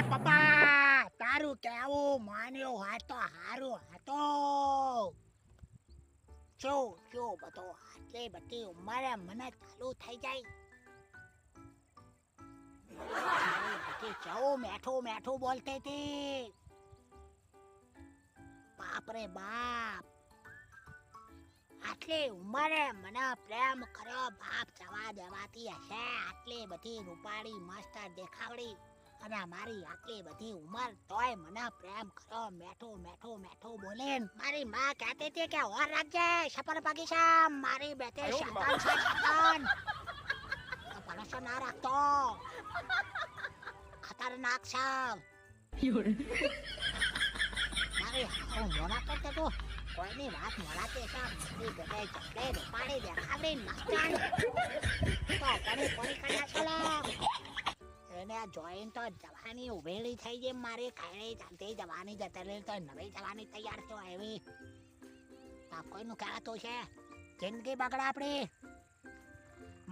પપ્પા તારું કેવું માન્યો હોય તો હારું હતો. જો બધો આટલી બધી ઉંમરે મને ચાલુ થઈ જાય. બધી કેવું મેઠું બોલતી હતી. બાપ રે બાપ, આટલી ઉંમરે મને પ્રેમ કર્યો બાપ જવા દેવાતી હશે. આટલી બધી રૂપાળી મસ્ત દેખાવડી અને મારી આટલી બધી ઉંમર તોય મને પ્રેમ કર્યો. મેઠું બોલીન મારી માં કહેતી હતી કે ઓર રાખજે સપર બગીચા. મારી બેટે શેતાન છે શેતાન. ભરોસો ના રાખતો, ખતરનાક છે. મારી મોડા કરતો તો કોઈની વાત મોડાતી છે. મારી બેટે ચપલે રૂપાળી દેખાવડી મસ્તાન તો ઘણી કોરી કર્યા છે લે. એને જોઈન તો જવાની ઉભેલી થઈ ગઈ. મારી ખાઈ ચાલતી જવાની જતરેલી તો નવી જવાની તૈયાર થયો એવી. કોઈનું કહેવાતું છે જિંદગી બગડે આપણી.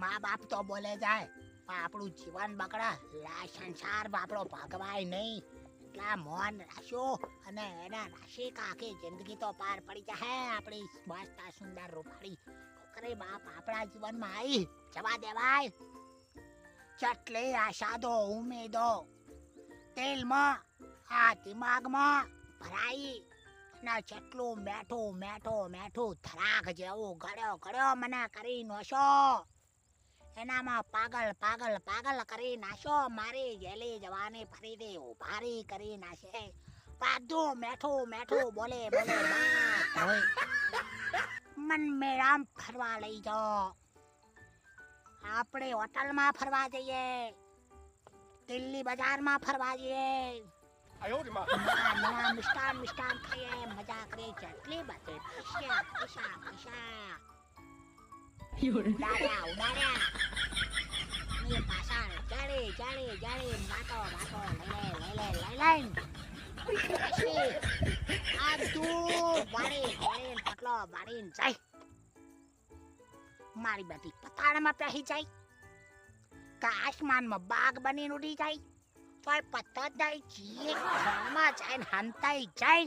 મા બાપ તો બોલે જાય પણ આપણું જીવન બગડે. લા સંસાર આપણો ભાગવાય નહીં. એટલા મોન રાખ્યો અને એના રાશિ આખી જિંદગી તો પાર પડી જાય. આપણી મસ્ત સુંદર રૂપાળી છોકરી બાપ આપણા જીવનમાં આવી જવા દેવાય. ચટલી આશાદો ઉમેદો તેલમાં આ દિમાગમાં ભરાઈ અને જેટલું મેઠું ધરાક જેવું ગળ્યો મને કરી નોશો. એનામાં પાગલ કરી નાશો. મારી જેલી જવાની ફરીથી ઉભારી કરી નાશે. બધું મેઠું બોલે મન મેળામ ફરવા લઈ જાઓ. આપણે હોટલમાં ફરવા જઈએ, દિલ્હી બજારમાં ફરવા જઈએ, નવા મિષ્ટાન ખાઈએ, મજા કરીએ. જેટલી બધી પૈસા ઉડાડ્યા. પાછા જાળી વાતો લઈ પછી આ તું વાળી પટલો વાળીને જાય. મારી બધી પતાળમાં પહેરી જાય કે આસમાનમાં બાગ બનીને ઉડી જાય. તોય પત્તો જ નહીં. ઘરમાં જઈને હંતાઈ જાય.